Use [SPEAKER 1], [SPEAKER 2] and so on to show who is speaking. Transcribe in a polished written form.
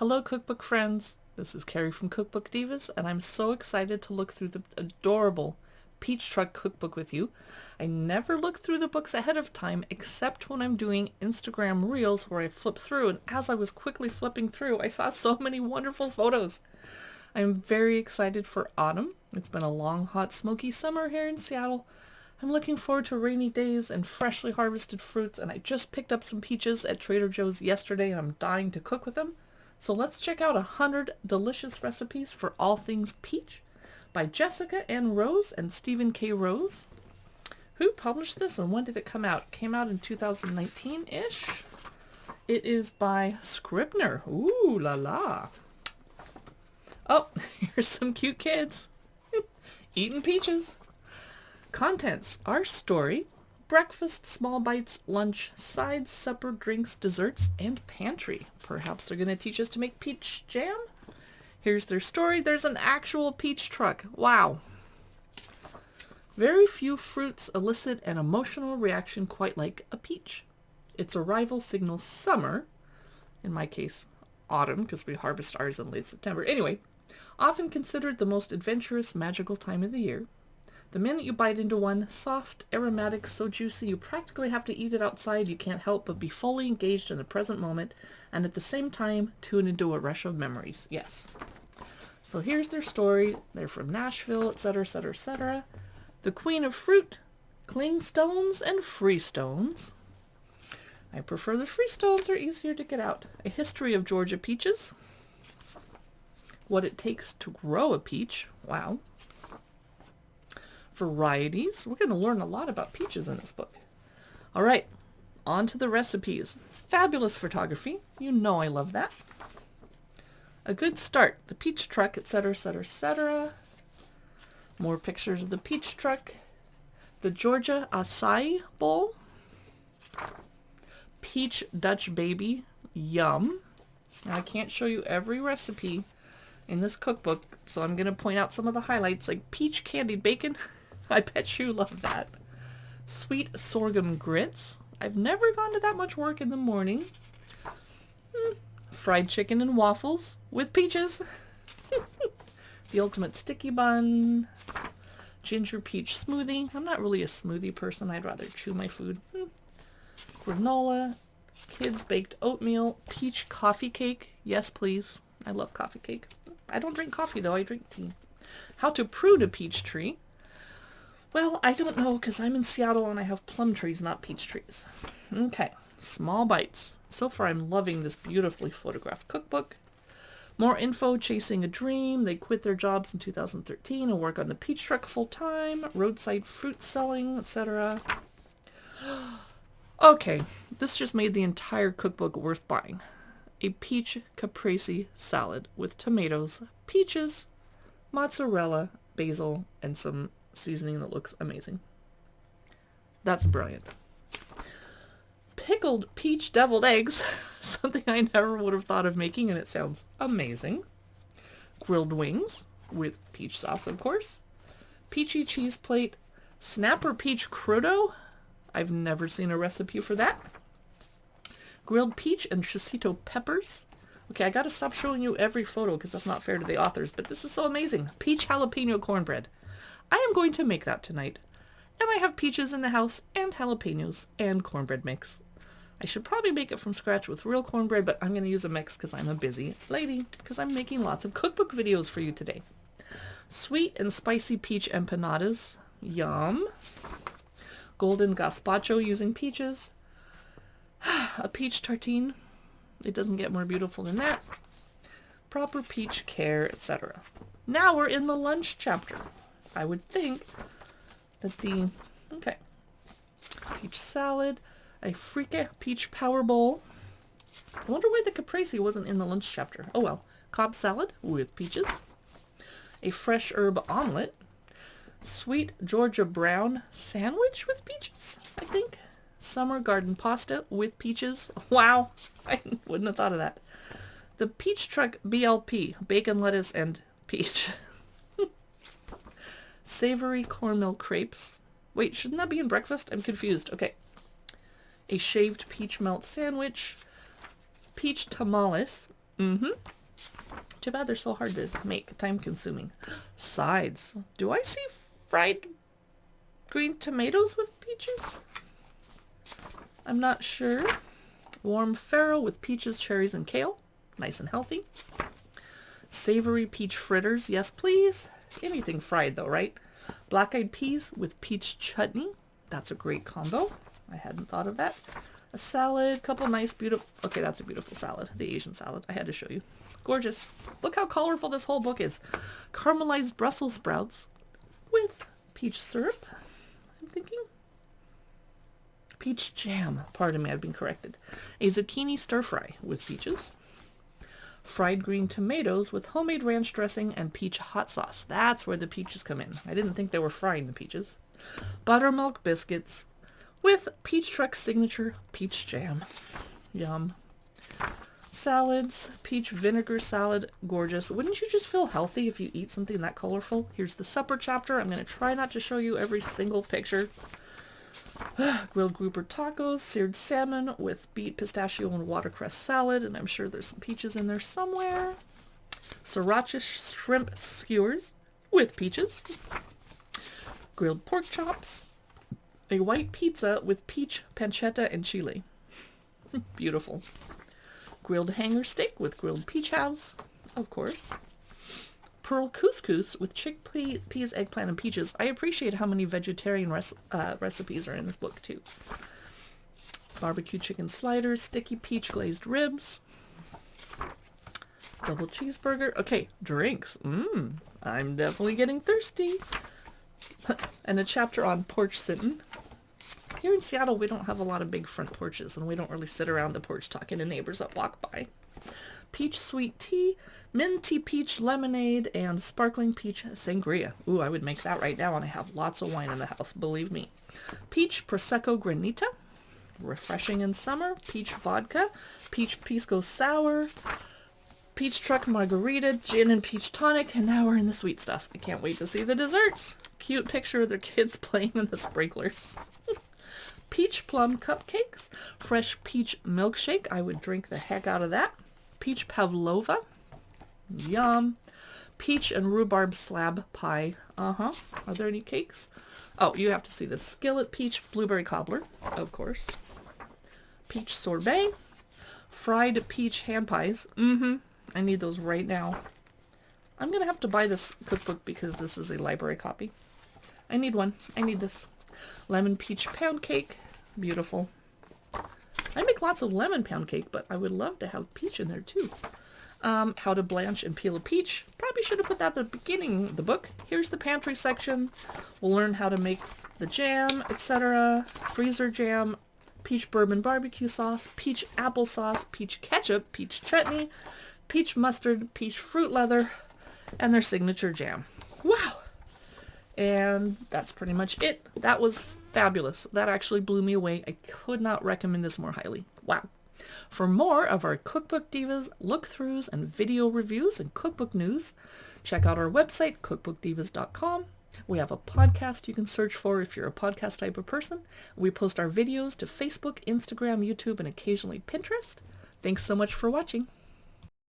[SPEAKER 1] Hello cookbook friends, this is Carrie from Cookbook Divas and I'm so excited to look through the adorable Peach Truck Cookbook with you. I never look through the books ahead of time except when I'm doing Instagram Reels where I flip through, and as I was quickly flipping through I saw so many wonderful photos. I'm very excited for autumn. It's been a long, hot, smoky summer here in Seattle. I'm looking forward to rainy days and freshly harvested fruits, and I just picked up some peaches at Trader Joe's yesterday and I'm dying to cook with them. So let's check out 100 delicious recipes for all things peach by Jessica Ann Rose and Stephen K. Rose. Who published this and when did it come out? It came out in 2019-ish. It is by Scribner. Ooh la la. Oh, here's some cute kids eating peaches. Contents: our story, breakfast, small bites, lunch, sides, supper, drinks, desserts, and pantry. Perhaps they're going to teach us to make peach jam? Here's their story. There's an actual peach truck. Wow. Very few fruits elicit an emotional reaction quite like a peach. Its arrival signals summer, in my case autumn, because we harvest ours in late September. Anyway, often considered the most adventurous, magical time of the year. The minute you bite into one, soft, aromatic, so juicy you practically have to eat it outside, you can't help but be fully engaged in the present moment and at the same time tune into a rush of memories. Yes. So here's their story. They're from Nashville, etc., etc., etc. The queen of fruit, clingstones and freestones. I prefer the freestones, are easier to get out. A history of Georgia peaches. What it takes to grow a peach. Wow. Varieties. We're going to learn a lot about peaches in this book. All right, on to the recipes. Fabulous photography. You know I love that. A good start. The peach truck, etc., etc., etc. More pictures of the peach truck. The Georgia acai bowl. Peach Dutch baby. Yum. Now I can't show you every recipe in this cookbook, so I'm going to point out some of the highlights, like peach candied bacon. I bet you love that. Sweet sorghum grits. I've never gone to that much work in the morning. Fried chicken and waffles with peaches. The ultimate sticky bun. Ginger peach smoothie. I'm not really a smoothie person. I'd rather chew my food. Granola. Kids baked oatmeal. Peach coffee cake. Yes, please. I love coffee cake. I don't drink coffee though. I drink tea. How to prune a peach tree. Well, I don't know because I'm in Seattle and I have plum trees, not peach trees. Okay, small bites. So far I'm loving this beautifully photographed cookbook. More info, chasing a dream. They quit their jobs in 2013 and work on the peach truck full time. Roadside fruit selling, etc. Okay, this just made the entire cookbook worth buying. A peach caprese salad with tomatoes, peaches, mozzarella, basil, and some seasoning that looks amazing. That's brilliant. Pickled peach deviled eggs, something I never would have thought of making, and it sounds amazing. Grilled wings with peach sauce, of course. Peachy cheese plate. Snapper peach crudo. I've never seen a recipe for that. Grilled peach and chicito peppers. Okay, I gotta stop showing you every photo because that's not fair to the authors, but this is so amazing. Peach jalapeno cornbread. I am going to make that tonight. And I have peaches in the house and jalapenos and cornbread mix. I should probably make it from scratch with real cornbread, but I'm going to use a mix because I'm a busy lady, because I'm making lots of cookbook videos for you today. Sweet and spicy peach empanadas. Yum. Golden gazpacho using peaches. A peach tartine. It doesn't get more beautiful than that. Proper peach care, etc. Now we're in the lunch chapter. I would think that okay, peach salad, a frike peach power bowl. I wonder why the caprese wasn't in the lunch chapter. Oh well. Cobb salad with peaches. A fresh herb omelet. Sweet Georgia brown sandwich with peaches, I think. Summer garden pasta with peaches. Wow, I wouldn't have thought of that. The Peach Truck BLP, bacon, lettuce, and peach. Savory cornmeal crepes. Wait, shouldn't that be in breakfast? I'm confused. Okay. A shaved peach melt sandwich. Peach tamales. Mm-hmm. Too bad they're so hard to make, time consuming. Sides. Do I see fried green tomatoes with peaches? I'm not sure. Warm farro with peaches, cherries, and kale. Nice and healthy. Savory peach fritters. Yes, please. Anything fried though, right? Black-eyed peas with peach chutney. That's a great combo. I hadn't thought of that. A salad, couple nice, beautiful... Okay, that's a beautiful salad. The Asian salad. I had to show you. Gorgeous. Look how colorful this whole book is. Caramelized Brussels sprouts with peach syrup, I'm thinking. Peach jam. Pardon me, I've been corrected. A zucchini stir fry with peaches. Fried green tomatoes with homemade ranch dressing and peach hot sauce. That's where the peaches come in. I didn't think they were frying the peaches. Buttermilk biscuits with Peach Truck signature peach jam. Yum. Salads. Peach vinegar salad. Gorgeous. Wouldn't you just feel healthy if you eat something that colorful? Here's the supper chapter. I'm going to try not to show you every single picture. Grilled grouper tacos, seared salmon with beet, pistachio, and watercress salad, and I'm sure there's some peaches in there somewhere. Sriracha shrimp skewers with peaches. Grilled pork chops. A white pizza with peach, pancetta, and chili. Beautiful. Grilled hanger steak with grilled peach halves, of course. Pearl couscous with chickpeas, eggplant, and peaches. I appreciate how many vegetarian recipes are in this book, too. Barbecue chicken sliders, sticky peach glazed ribs. Double cheeseburger. Okay, drinks. I'm definitely getting thirsty. And a chapter on porch sitting. Here in Seattle, we don't have a lot of big front porches, and we don't really sit around the porch talking to neighbors that walk by. Peach sweet tea, minty peach lemonade, and sparkling peach sangria. Ooh, I would make that right now, and I have lots of wine in the house, believe me. Peach prosecco granita, refreshing in summer. Peach vodka, peach pisco sour, peach truck margarita, gin and peach tonic, and now we're in the sweet stuff. I can't wait to see the desserts. Cute picture of their kids playing in the sprinklers. Peach plum cupcakes, fresh peach milkshake. I would drink the heck out of that. Peach pavlova. Yum. Peach and rhubarb slab pie. Are there any cakes? Oh, you have to see this. Skillet peach blueberry cobbler, of course. Peach sorbet. Fried peach hand pies. I need those right now. I'm going to have to buy this cookbook because this is a library copy. I need one. I need this. Lemon peach pound cake. Beautiful. I make lots of lemon pound cake, but I would love to have peach in there too. How to blanch and peel a peach. Probably should have put that at the beginning of the book. Here's the pantry section. We'll learn how to make the jam, etc. Freezer jam, peach bourbon barbecue sauce, peach applesauce, peach ketchup, peach chutney, peach mustard, peach fruit leather, and their signature jam. Wow! And that's pretty much it. That was fabulous. That actually blew me away. I could not recommend this more highly. Wow. For more of our Cookbook Divas, look-throughs, and video reviews and cookbook news, check out our website, cookbookdivas.com. We have a podcast you can search for if you're a podcast type of person. We post our videos to Facebook, Instagram, YouTube, and occasionally Pinterest. Thanks so much for watching.